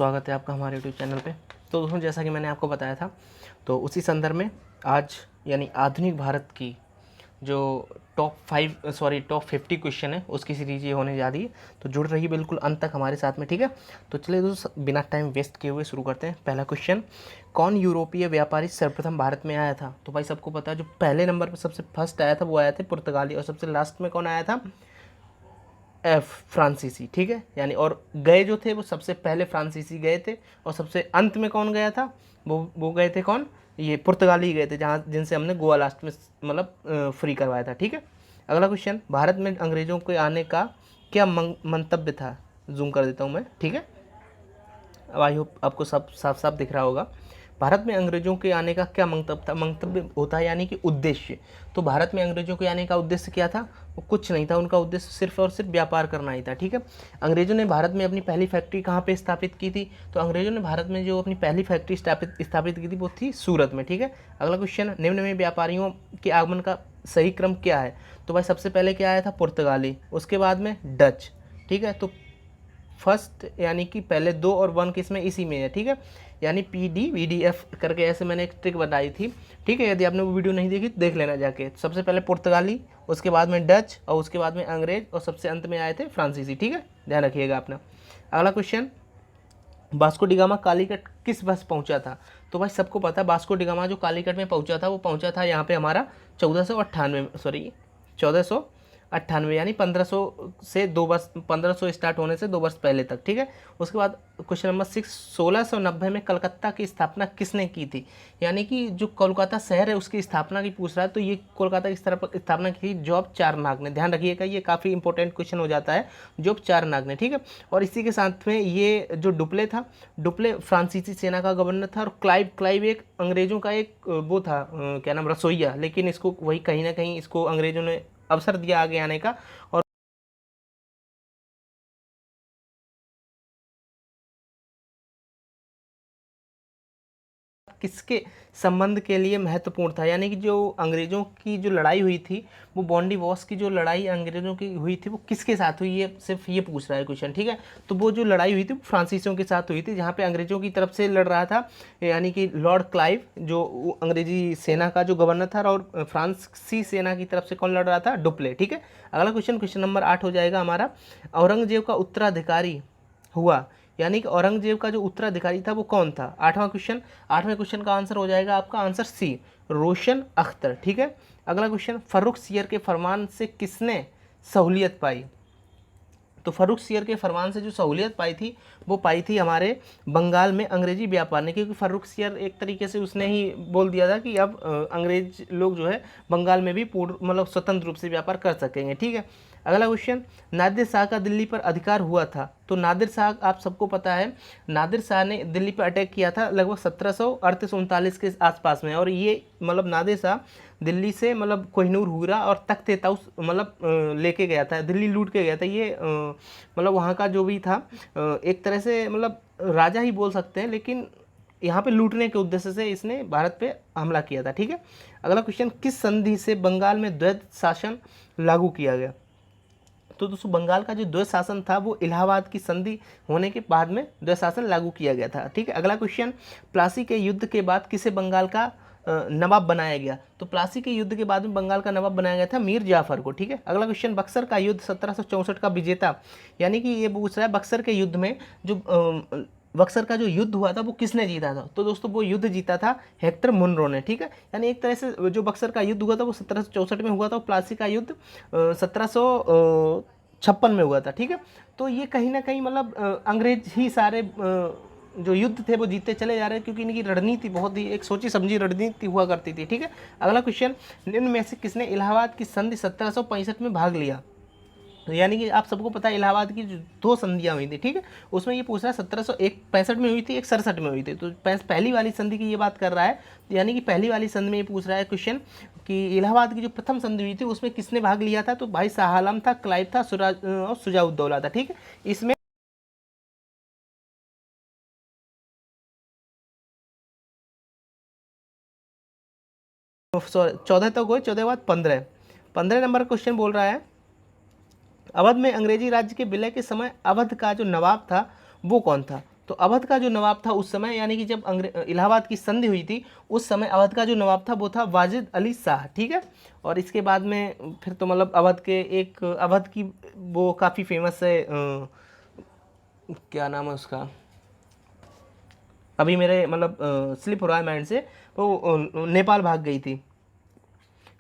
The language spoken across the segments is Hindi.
स्वागत है आपका हमारे यूट्यूब चैनल पे। तो दोस्तों, जैसा कि मैंने आपको बताया था, तो उसी संदर्भ में आज यानी आधुनिक भारत की जो टॉप 50 क्वेश्चन है उसकी सीरीज ये होने जा रही है। तो जुड़ रही बिल्कुल अंत तक हमारे साथ में, ठीक है। तो चलिए दोस्तों, बिना टाइम वेस्ट किए हुए शुरू करते हैं। पहला क्वेश्चन, कौन यूरोपीय व्यापारी सर्वप्रथम भारत में आया था? तो भाई सबको पता है, जो पहले नंबर पर सबसे फर्स्ट आया था वो आया थे पुर्तगाली, और सबसे लास्ट में कौन आया था? फ्रांसीसी, ठीक है। यानी और गए जो थे वो सबसे पहले फ्रांसीसी गए थे, और सबसे अंत में कौन गया था? वो गए थे कौन? ये पुर्तगाली गए थे, जहाँ जिनसे हमने गोवा लास्ट में मतलब फ्री करवाया था, ठीक है। अगला क्वेश्चन, भारत में अंग्रेजों के आने का क्या मंतव्य था? जूम कर देता हूँ मैं, ठीक है। अब आई होप आपको सब साफ साफ दिख रहा होगा। भारत में अंग्रेजों के आने का क्या मंतव्य था? मंतव्य होता है यानी कि उद्देश्य। तो भारत में अंग्रेजों के आने का उद्देश्य क्या था? वो कुछ नहीं था, उनका उद्देश्य सिर्फ और सिर्फ व्यापार करना ही था, ठीक है। अंग्रेजों ने भारत में अपनी पहली फैक्ट्री कहाँ पे स्थापित की थी? तो अंग्रेजों ने भारत में जो अपनी पहली फैक्ट्री स्थापित की थी वो थी सूरत में, ठीक है। अगला क्वेश्चन, निम्न में व्यापारियों के आगमन का सही क्रम क्या है? तो भाई सबसे पहले क्या आया था? पुर्तगाली, उसके बाद में डच, ठीक है। तो फर्स्ट यानी कि पहले 2 और 1 किस में? इसी में है, ठीक है। यानी PDVDF करके ऐसे मैंने एक ट्रिक बताई थी, ठीक है। यदि आपने वो वीडियो नहीं देखी तो देख लेना जाके। सबसे पहले पुर्तगाली, उसके बाद में डच, और उसके बाद में अंग्रेज, और सबसे अंत में आए थे फ्रांसीसी, ठीक है। ध्यान रखिएगा अपना। अगला question, Vasco D gamma Calicut किस वर्ष पहुंचा था? तो भाई सबको पता है, वास्को डी गामा जो कालीकट में पहुंचा था वो पहुंचा था यहाँ पे हमारा 1498 यानी 1500 से 2 वर्ष, 1500 स्टार्ट होने से 2 वर्ष पहले तक, ठीक है। उसके बाद क्वेश्चन नंबर 6, 1690 में कलकत्ता की स्थापना किसने की थी? यानी कि जो कोलकाता शहर है उसकी स्थापना की पूछ रहा है। तो ये कोलकाता की स्थापना की जॉब चारनाग ने। ध्यान रखिएगा, ये काफ़ी इंपॉर्टेंट क्वेश्चन हो जाता है, जॉब चारनाग ने, ठीक है। और इसी के साथ में ये जो डुप्ले था, डुप्ले फ्रांसीसी सेना का गवर्नर था, और क्लाइव एक अंग्रेजों का एक वो था, क्या नाम, रसोइया। लेकिन इसको वही कहीं ना कहीं इसको अंग्रेजों ने अवसर दिया आगे आने का, और किसके संबंध के लिए महत्वपूर्ण था? यानी कि जो अंग्रेजों की जो लड़ाई हुई थी, वो बॉन्डी वॉर्स की जो लड़ाई अंग्रेजों की हुई थी वो किसके साथ हुई? ये सिर्फ ये पूछ रहा है क्वेश्चन, ठीक है। तो वो जो लड़ाई हुई थी वो फ्रांसीसियों के साथ हुई थी, जहाँ पे अंग्रेजों की तरफ से लड़ रहा था यानी कि लॉर्ड क्लाइव, जो अंग्रेजी सेना का जो गवर्नर था, और फ्रांसीसी सेना की तरफ से कौन लड़ रहा था? डुप्ले, ठीक है। अगला क्वेश्चन, क्वेश्चन नंबर 8 हो जाएगा हमारा, औरंगजेब का उत्तराधिकारी हुआ, यानी कि औरंगजेब का जो उत्तराधिकारी था वो कौन था? 8वां क्वेश्चन का आंसर हो जाएगा आपका आंसर सी, रोशन अख्तर, ठीक है। अगला क्वेश्चन, फर्रुख सियर के फरमान से किसने सहूलियत पाई? तो फर्रुख सियर के फरमान से जो सहूलियत पाई थी वो पाई थी हमारे बंगाल में अंग्रेजी व्यापार ने, क्योंकि फर्रुख सियर एक तरीके से उसने ही बोल दिया था कि अब अंग्रेज लोग जो है बंगाल में भी पूर्ण मतलब स्वतंत्र रूप से व्यापार कर सकेंगे, ठीक है। अगला क्वेश्चन, नादिर शाह का दिल्ली पर अधिकार हुआ था? तो नादिर शाह, आप सबको पता है, नादिर शाह ने दिल्ली पर अटैक किया था लगभग 1738-39 के आसपास में, और ये मतलब नादिर शाह दिल्ली से मतलब कोहिनूर हुरा और तख्त ताउस मतलब लेके गया था, दिल्ली लूट के गया था। ये मतलब वहाँ का जो भी था एक तरह से मतलब राजा ही बोल सकते हैं, लेकिन यहाँ पे लूटने के उद्देश्य से इसने भारत पे हमला किया था, ठीक है। अगला क्वेश्चन, किस संधि से बंगाल में द्वैध शासन लागू किया गया? तो दोस्तों, बंगाल का जो द्वैध शासन था वो इलाहाबाद की संधि होने के बाद में द्वैध शासन लागू किया गया था, ठीक है। अगला क्वेश्चन, प्लासी के युद्ध के बाद किसे बंगाल का नवाब बनाया गया? तो प्लासी के युद्ध के बाद में बंगाल का नवाब बनाया गया था मीर जाफर को, ठीक है। अगला क्वेश्चन, बक्सर का युद्ध 1764 का विजेता, यानी कि ये पूछ रहा है बक्सर के युद्ध में जो बक्सर का जो युद्ध हुआ था वो किसने जीता था? तो दोस्तों, वो युद्ध जीता था हेक्टर मुनरो ने, ठीक है। यानी एक तरह से जो बक्सर का युद्ध हुआ था वो 1764 में हुआ था, और प्लासी का युद्ध 1756 में हुआ था, ठीक है। तो ये कहीं ना कहीं मतलब अंग्रेज ही सारे जो युद्ध थे वो जीतते चले जा रहे हैं, क्योंकि इनकी रणनीति बहुत ही एक सोची समझी रणनीति हुआ करती थी, ठीक है। अगला क्वेश्चन, निम्न में से किसने इलाहाबाद की संधि 1765 में भाग लिया? तो यानी कि आप सबको पता है इलाहाबाद की जो 2 संधियाँ हुई थी, ठीक है। उसमें ये पूछ रहा है 1765 में हुई थी, एक 67 में हुई थी। तो पहली वाली संधि की ये बात कर रहा है, यानी कि पहली वाली संधि में ये पूछ रहा है क्वेश्चन कि इलाहाबाद की जो प्रथम संधि हुई थी उसमें किसने भाग लिया था? तो भाई शाह आलम था, क्लाइव था, और शुजाउद्दौला था, ठीक है। इसमें सॉरी 14 तक हुए, 14 के बाद 15 नंबर क्वेश्चन बोल रहा है, अवध में अंग्रेजी राज्य के विलय के समय अवध का जो नवाब था वो कौन था? तो अवध का जो नवाब था उस समय, यानी कि जब इलाहाबाद की संधि हुई थी उस समय अवध का जो नवाब था वो था वाजिद अली शाह, ठीक है। और इसके बाद में फिर तो मतलब अवध के एक अवध की वो काफ़ी फेमस है, क्या नाम है उसका, अभी मेरे मतलब स्लिप हो रहा है माइंड से, वो नेपाल भाग गई थी,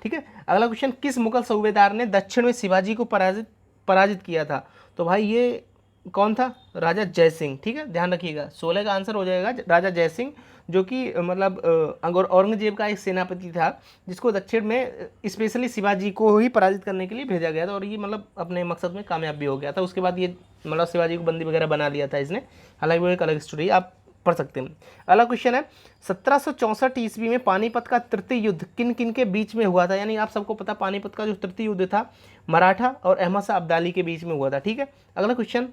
ठीक है। अगला क्वेश्चन, किस मुगल सूबेदार ने दक्षिण में शिवाजी को पराजित पराजित किया था? तो भाई ये कौन था? राजा जयसिंह, ठीक है, ध्यान रखिएगा। 16 का आंसर हो जाएगा राजा जयसिंह, जो कि मतलब औरंगजेब का एक सेनापति था, जिसको दक्षिण में स्पेशली शिवाजी को ही पराजित करने के लिए भेजा गया था, और ये मतलब अपने मकसद में कामयाब भी हो गया था। उसके बाद ये मतलब शिवाजी को बंदी वगैरह बना लिया था इसने, हालांकि वो एक अलग स्टोरी, आप पढ़ सकते हैं। अगला क्वेश्चन है, 1764 ईस्वी में पानीपत का तृतीय युद्ध किन किन के बीच में हुआ था? यानी आप सबको पता पानीपत का जो तृतीय युद्ध था मराठा और अहमद शाह अब्दाली के बीच में हुआ था, ठीक है। अगला क्वेश्चन,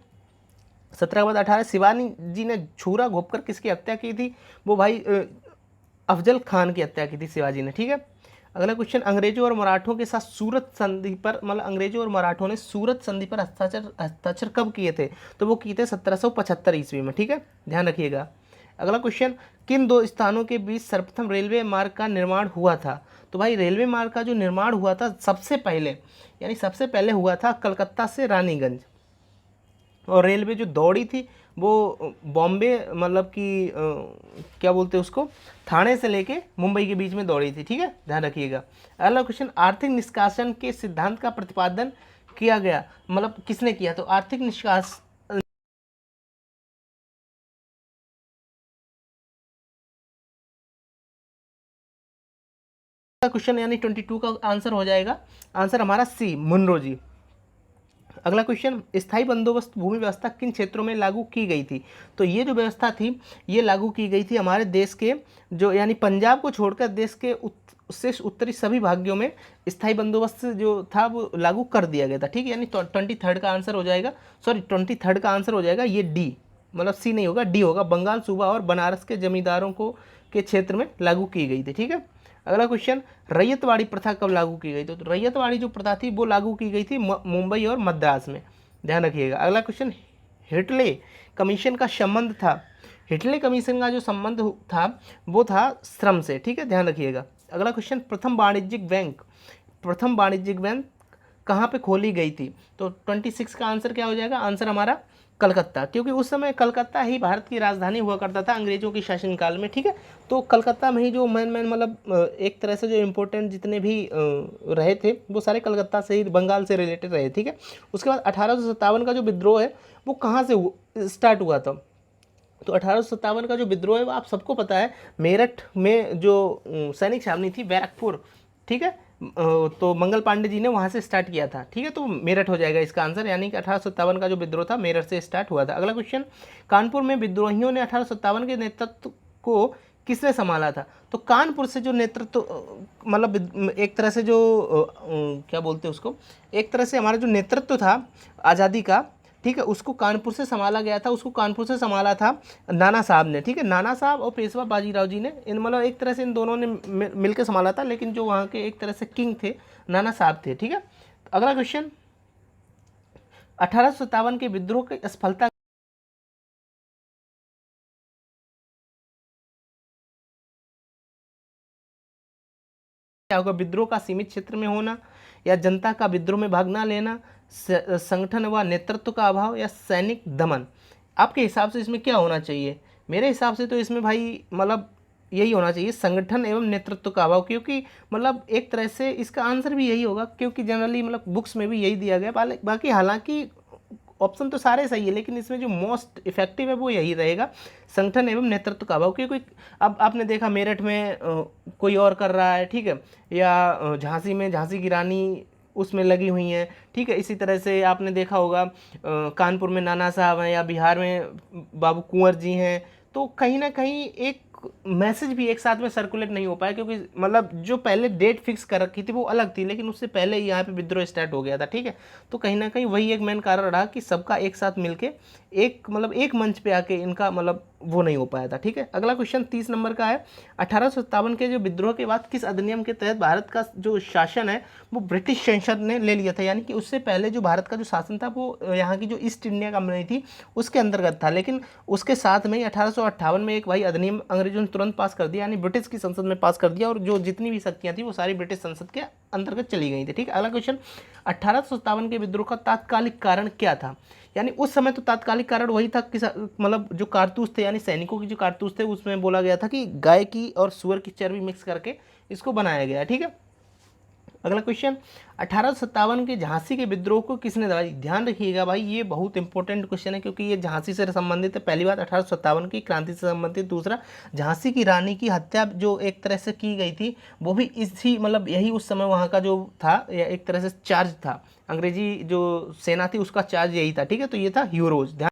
17 के बाद 18, शिवानी जी ने छुरा घोंपकर किसकी हत्या की थी? वो भाई अफजल खान की हत्या की थी शिवाजी ने, ठीक है। अगला क्वेश्चन, अंग्रेजों और मराठों के साथ सूरत संधि पर, मतलब अंग्रेजों और मराठों ने सूरत संधि पर हस्ताक्षर कब किए थे? तो वो किए थे 1775 ईस्वी में, ठीक है, ध्यान रखिएगा। अगला क्वेश्चन, किन दो स्थानों के बीच सर्वप्रथम रेलवे मार्ग का निर्माण हुआ था? तो भाई रेलवे मार्ग का जो निर्माण हुआ था सबसे पहले, यानी सबसे पहले हुआ था कलकत्ता से रानीगंज, और रेलवे जो दौड़ी थी वो बॉम्बे मतलब कि क्या बोलते हैं उसको, थाने से लेके मुंबई के बीच में दौड़ी थी, ठीक है, ध्यान रखिएगा। अगला क्वेश्चन, आर्थिक निष्कासन के सिद्धांत का प्रतिपादन किया गया, मतलब किसने किया? तो आर्थिक निष्कासन का क्वेश्चन यानी 22 का आंसर हो जाएगा, आंसर हमारा सी, मुनरो जी। अगला क्वेश्चन, स्थायी बंदोबस्त भूमि व्यवस्था किन क्षेत्रों में लागू की गई थी? तो ये जो व्यवस्था थी ये लागू की गई थी हमारे देश के जो, यानी पंजाब को छोड़कर देश के शेष उत्तरी सभी भाग्यों में स्थायी बंदोबस्त जो था वो लागू कर दिया गया था, ठीक है। यानी 23 का आंसर हो जाएगा, सॉरी 23 का आंसर हो जाएगा ये डी, मतलब सी नहीं होगा, डी होगा, बंगाल सूबा और बनारस के जमींदारों को के क्षेत्र में लागू की गई थी, ठीक है। अगला क्वेश्चन, रैयतवाड़ी प्रथा कब लागू की गई? तो रैयतवाड़ी जो प्रथा थी वो लागू की गई थी मुंबई और मद्रास में, ध्यान रखिएगा। अगला क्वेश्चन, हिटले कमीशन का संबंध था, हिटले कमीशन का जो संबंध था वो था श्रम से, ठीक है, ध्यान रखिएगा। अगला क्वेश्चन, प्रथम वाणिज्यिक बैंक कहाँ पे खोली गई थी? तो 26 का आंसर क्या हो जाएगा? आंसर हमारा कलकत्ता, क्योंकि उस समय कलकत्ता ही भारत की राजधानी हुआ करता था अंग्रेजों की शासनकाल में, ठीक है। तो कलकत्ता में ही जो मेन मतलब एक तरह से जो इम्पोर्टेंट जितने भी रहे थे वो सारे कलकत्ता से ही, बंगाल से रिलेटेड रहे, ठीक है। उसके बाद 1857 का जो विद्रोह है वो कहाँ से स्टार्ट हुआ था? तो 1857 का जो विद्रोह है वो आप सबको पता है, मेरठ में जो सैनिक छावनी थी बैरकपुर, ठीक है, तो मंगल पांडे जी ने वहाँ से स्टार्ट किया था, ठीक है। तो मेरठ हो जाएगा इसका आंसर, यानी कि 1857 का जो विद्रोह था मेरठ से स्टार्ट हुआ था। अगला क्वेश्चन, कानपुर में विद्रोहियों ने 1857 के नेतृत्व को किसने संभाला था? तो कानपुर से जो नेतृत्व मतलब एक तरह से जो क्या बोलते हैं उसको, एक तरह से हमारा जो नेतृत्व था आज़ादी का, ठीक है, उसको कानपुर से संभाला गया था, उसको कानपुर से संभाला था नाना साहब ने, ठीक है। नाना साहब और पेशवा बाजीराव जी ने, इन मतलब एक तरह से इन दोनों ने मिलकर संभाला था, लेकिन जो वहाँ के एक तरह से किंग थे नाना साहब थे, ठीक है। अगला क्वेश्चन, 1857 के विद्रोह की असफलता क्या होगा? विद्रोह का सीमित क्षेत्र में होना, या जनता का विद्रोह में भाग ना लेना, संगठन व नेतृत्व का अभाव, या सैनिक दमन? आपके हिसाब से इसमें क्या होना चाहिए? मेरे हिसाब से तो इसमें भाई मतलब यही होना चाहिए, संगठन एवं नेतृत्व का अभाव, क्योंकि मतलब एक तरह से इसका आंसर भी यही होगा, क्योंकि जनरली मतलब बुक्स में भी यही दिया गया। बाकी हालांकि ऑप्शन तो सारे सही है, लेकिन इसमें जो मोस्ट इफेक्टिव है वो यही रहेगा, संगठन एवं नेतृत्व का अभाव। क्योंकि अब आपने देखा मेरठ में कोई और कर रहा है, ठीक है, या झांसी में झांसी की रानी उसमें लगी हुई हैं, ठीक है। इसी तरह से आपने देखा होगा कानपुर में नाना साहब हैं, या बिहार में बाबू कुंवर जी हैं। तो कहीं ना कहीं एक मैसेज भी एक साथ में सर्कुलेट नहीं हो पाया, क्योंकि मतलब जो पहले डेट फिक्स कर रखी थी वो अलग थी, लेकिन उससे पहले ही यहाँ पे विद्रोह स्टार्ट हो गया था, ठीक है। तो कहीं ना कहीं वही एक मेन कारण रहा कि सबका एक साथ मिलके एक मतलब एक मंच पे आके इनका मतलब वो नहीं हो पाया था, ठीक है। अगला क्वेश्चन 30 नंबर का है, 1857 के जो विद्रोह के बाद किस अधिनियम के तहत भारत का जो शासन है वो ब्रिटिश संसद ने ले लिया था। यानी कि उससे पहले जो भारत का जो शासन था वो यहाँ की जो ईस्ट इंडिया कंपनी थी उसके अंतर्गत था, लेकिन उसके साथ में ही 1858 में एक भाई अधिनियम अंग्रेजों ने तुरंत पास कर दिया, यानी ब्रिटिश की संसद में पास कर दिया, और जो जितनी भी शक्तियाँ थी वो सारी ब्रिटिश संसद के अंतर्गत चली गई थी, ठीक है। अगला क्वेश्चन 1857 के विद्रोह का तात्कालिक कारण क्या था। यानी उस समय तो तात्कालिक कारण वही था कि मतलब जो कारतूस थे, यानी सैनिकों की जो कारतूस थे उसमें बोला गया था कि गाय की और सुअर की चर्बी मिक्स करके इसको बनाया गया, ठीक है। अगला क्वेश्चन 1857 के झांसी के विद्रोह को किसने दबाया। ध्यान रखिएगा भाई, ये बहुत इंपॉर्टेंट क्वेश्चन है, क्योंकि ये झांसी से संबंधित है। पहली बात 1857 की क्रांति से संबंधित, दूसरा झांसी की रानी की हत्या जो एक तरह से की गई थी वो भी इसी मतलब यही उस समय वहाँ का जो था, या एक तरह से चार्ज था, अंग्रेजी जो सेना थी उसका चार्ज यही था, ठीक है। तो ये था हीरोज।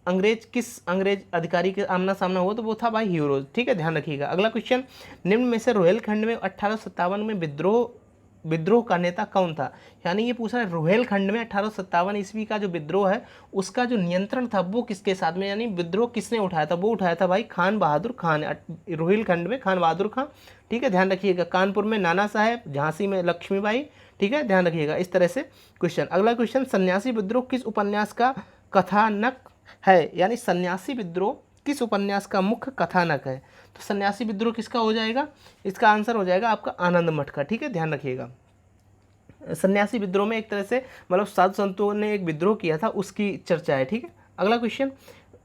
अंग्रेज किस अंग्रेज अधिकारी के आमना सामना हुआ, तो वो था भाई हीरोज, ठीक है, ध्यान रखिएगा। अगला क्वेश्चन, निम्न में से रोहेलखंड में 1857 में विद्रोह का नेता कौन था। यानी ये पूछ रहा है रोहेलखंड में 1857 ईस्वी का जो विद्रोह है उसका जो नियंत्रण था वो किसके साथ में, यानी विद्रोह किसने उठाया था, वो उठाया था भाई खान बहादुर खान। रोहिलखंड में खान बहादुर खान, ठीक है, ध्यान रखिएगा। कानपुर में नाना साहेब, झांसी में लक्ष्मीबाई, ठीक है, ध्यान रखिएगा। इस तरह से क्वेश्चन। अगला क्वेश्चन, सन्यासी विद्रोह किस उपन्यास का कथानक है। यानी सन्यासी विद्रोह किस उपन्यास का मुख्य कथानक है। तो सन्यासी विद्रोह किसका हो जाएगा, इसका आंसर हो जाएगा आपका आनंद मठ का, ठीक है, ध्यान रखिएगा। सन्यासी विद्रोह में एक तरह से मतलब साधु संतों ने एक विद्रोह किया था उसकी चर्चा है, ठीक है। अगला क्वेश्चन,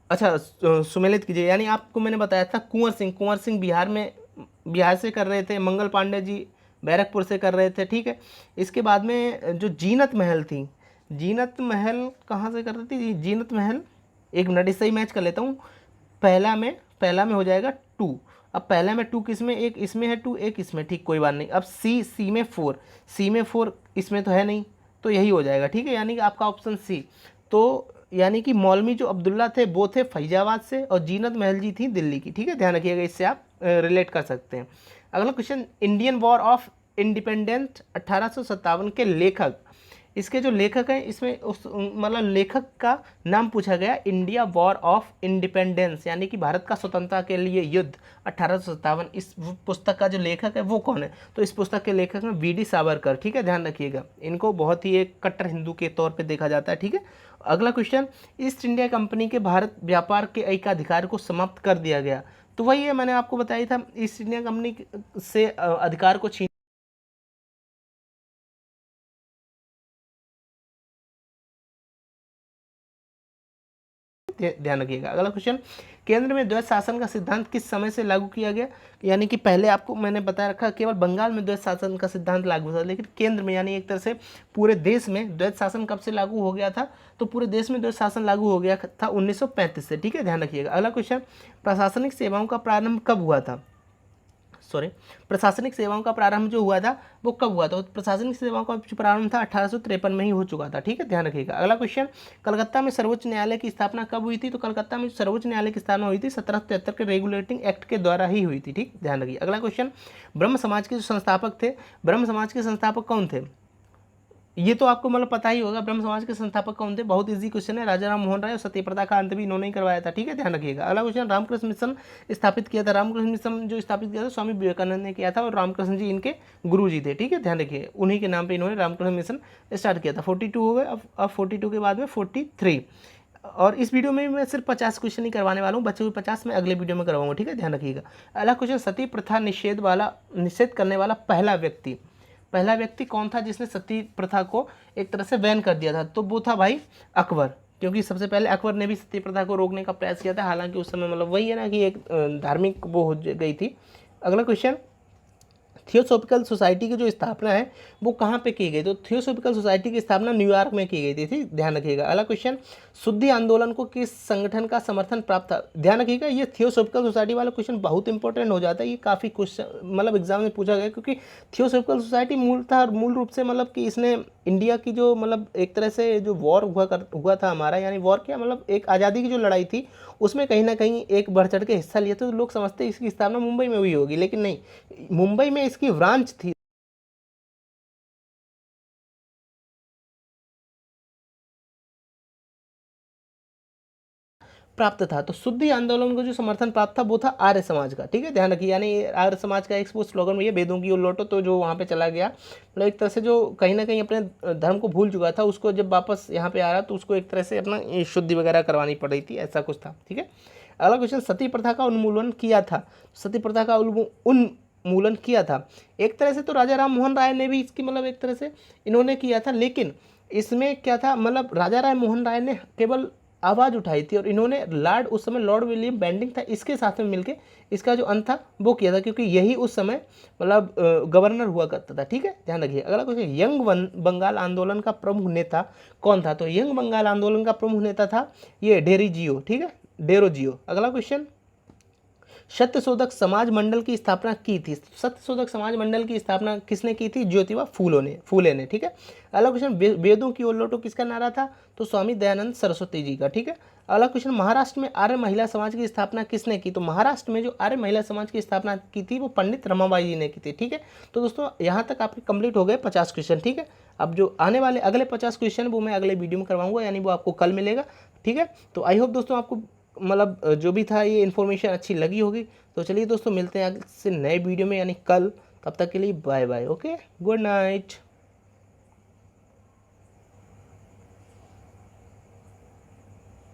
अच्छा सुमेलित कीजिए। यानी आपको मैंने बताया था कुंवर सिंह बिहार से कर रहे थे, मंगल पांडे जी बैरकपुर से कर रहे थे, ठीक है। इसके बाद में जो जीनत महल थी, जीनत महल कहाँ से कर रही थी, जीनत महल, एक मिनट इससे ही मैच कर लेता हूँ। पहला में हो जाएगा 2। अब पहला में 2 किस में, एक इसमें है 2 एक इसमें, ठीक, कोई बात नहीं। अब सी में 4 इसमें तो है नहीं, तो यही हो जाएगा, ठीक है, यानी कि आपका ऑप्शन सी। तो यानी कि मौलवी जो अब्दुल्ला थे वो थे फैजाबाद से, और जीनत महल जी थी दिल्ली की, ठीक है, ध्यान रखिएगा, इससे आप रिलेट कर सकते हैं। अगला question, Indian war of independence 1857 के लेखक, इसके जो लेखक हैं इसमें उस मतलब लेखक का नाम पूछा गया, इंडिया वॉर ऑफ इंडिपेंडेंस, यानी कि भारत का स्वतंत्रता के लिए युद्ध 1857, इस पुस्तक का जो लेखक है वो कौन है। तो इस पुस्तक के लेखक हैं वी.डी. सावरकर, ठीक है, ध्यान रखिएगा। इनको बहुत ही एक कट्टर हिंदू के तौर पे देखा जाता है, ठीक है। अगला क्वेश्चन, ईस्ट इंडिया कंपनी के भारत व्यापार के एकाधिकार को समाप्त कर दिया गया। तो वही है, मैंने आपको बताया था, ईस्ट इंडिया कंपनी से अधिकार को छीन ध्यान रखिएगा। अगला क्वेश्चन, केंद्र में द्वैत शासन का सिद्धांत किस समय से लागू किया गया। यानी कि पहले आपको मैंने बता रखा केवल बंगाल में द्वैत शासन का सिद्धांत लागू था, लेकिन केंद्र में यानी एक तरह से पूरे देश में द्वैत शासन कब से लागू हो गया था। तो पूरे देश में द्वैत शासन लागू हो गया था 1935 से, ठीक है, ध्यान रखिएगा। अगला क्वेश्चन, प्रशासनिक सेवाओं का प्रारंभ कब हुआ था। प्रशासनिक सेवाओं का प्रारंभ जो हुआ था वो कब हुआ था। तो प्रशासनिक सेवाओं का जो प्रारंभ था 1853 में ही हो चुका था, ठीक है, ध्यान रखिएगा। अगला क्वेश्चन, कलकत्ता में सर्वोच्च न्यायालय की स्थापना कब हुई थी। तो कलकत्ता में सर्वोच्च न्यायालय की स्थापना हुई थी 1773 के रेगुलेटिंग एक्ट के द्वारा ही हुई थी, ठीक, ध्यान रखिए। अगला क्वेश्चन, ब्रह्म समाज के जो संस्थापक थे, ब्रह्म समाज के संस्थापक कौन थे। ये तो आपको मतलब पता ही होगा, ब्रह्म समाज के संस्थापक कौन थे, बहुत इजी क्वेश्चन है। राजा राम मोहन राय और सत्यप्रथा का अंत भी इन्होंने ही करवाया था, ठीक है, ध्यान रखिएगा। अगला क्वेश्चन, रामकृष्ण मिशन स्थापित किया था। रामकृष्ण मिशन जो स्थापित किया था स्वामी विवेकानंद ने किया था, और रामकृष्ण जी इनके गुरु जी थे, ठीक है, ध्यान रखिए, उन्हीं के नाम पर इन्होंने रामकृष्ण मिशन स्टार्ट किया था। 42 हो गए, अब 42 के बाद में 43। और इस वीडियो में मैं सिर्फ 50 क्वेश्चन ही करवाने वाला हूँ, बचे हुए 50 मैं अगले वीडियो में करवाऊंगा, ठीक है, ध्यान रखिएगा। अगला क्वेश्चन, सती प्रथा निषेध करने वाला पहला व्यक्ति कौन था जिसने सती प्रथा को एक तरह से बैन कर दिया था। तो वो था भाई अकबर, क्योंकि सबसे पहले अकबर ने भी सती प्रथा को रोकने का प्रयास किया था, हालांकि उस समय मतलब वही है ना कि एक धार्मिक वो हो गई थी। अगला क्वेश्चन, थियोसॉफिकल सोसाइटी की जो स्थापना है वो कहाँ पे की गई? तो थियोसॉफिकल सोसाइटी की स्थापना न्यूयॉर्क में की गई थी, ठीक, ध्यान रखिएगा। अगला क्वेश्चन, शुद्धि आंदोलन को किस संगठन का समर्थन प्राप्त था? ध्यान रखिएगा, ये थियोसॉफिकल सोसाइटी वाला क्वेश्चन बहुत इंपॉर्टेंट हो जाता है, ये काफ़ी क्वेश्चन मतलब एग्जाम में पूछा गया, क्योंकि थियोसॉफिकल सोसाइटी मूल रूप से मतलब कि इसने इंडिया की जो मतलब एक तरह से जो वॉर हुआ था हमारा, यानी वॉर क्या मतलब एक आज़ादी की जो लड़ाई थी उसमें कहीं ना कहीं एक बढ़ चढ़ के हिस्सा लिया था। तो लोग समझते इसकी स्थापना मुंबई में हुई होगी, लेकिन नहीं, मुंबई में इसकी ब्रांच थी प्राप्त था। तो शुद्धि आंदोलन को जो समर्थन प्राप्त था वो था आर्य समाज का, ठीक है, ध्यान रखिए। यानी आर्य समाज का एक वो स्लोगन भी है, वेदों की ओर लौटो, तो जो वहाँ पे चला गया मतलब एक तरह से जो कहीं ना कहीं अपने धर्म को भूल चुका था, उसको जब वापस यहाँ पे आ रहा तो उसको एक तरह से अपना शुद्धि वगैरह करवानी पड़ रही थी, ऐसा कुछ था, ठीक है। अगला क्वेश्चन, सती प्रथा का उन्मूलन किया था। सती प्रथा का उन्मूलन किया था एक तरह से तो राजा राम मोहन राय ने भी इसकी मतलब एक तरह से इन्होंने किया था, लेकिन इसमें क्या था मतलब राजा राम मोहन राय ने केवल आवाज़ उठाई थी और इन्होंने उस समय लॉर्ड विलियम बेंटिंग था, इसके साथ में मिलके इसका जो अंत था वो किया था, क्योंकि यही उस समय मतलब गवर्नर हुआ करता था, ठीक है, ध्यान रखिए। अगला क्वेश्चन, यंग बंगाल आंदोलन का प्रमुख नेता कौन था? तो यंग बंगाल आंदोलन का प्रमुख नेता था ये डेरोजियो, ठीक है, डेरोजियो। अगला क्वेश्चन, सत्यशोधक समाज मंडल की स्थापना की थी। सत्यशोधक समाज मंडल की स्थापना किसने की थी? ज्योतिबा फूले ने, ठीक है। अगला क्वेश्चन, वेदों की ओर लौटो किसका नारा था? तो स्वामी दयानंद सरस्वती जी का, ठीक है। अगला क्वेश्चन, महाराष्ट्र में आर्य महिला समाज की स्थापना किसने की? तो महाराष्ट्र में जो आर्य महिला समाज की स्थापना की थी वो पंडित रमाबाई जी ने की थी, ठीक है। तो दोस्तों यहाँ तक आपके कंप्लीट हो गए 50 क्वेश्चन, ठीक है। अब जो आने वाले अगले 50 क्वेश्चन वो मैं अगले वीडियो में करवाऊंगा, यानी वो आपको कल मिलेगा, ठीक है। तो आई होप दोस्तों आपको मतलब जो भी था ये इन्फॉर्मेशन अच्छी लगी होगी। तो चलिए दोस्तों मिलते हैं आगे से नए वीडियो में, यानी कल। तब तक के लिए bye bye, okay, good night.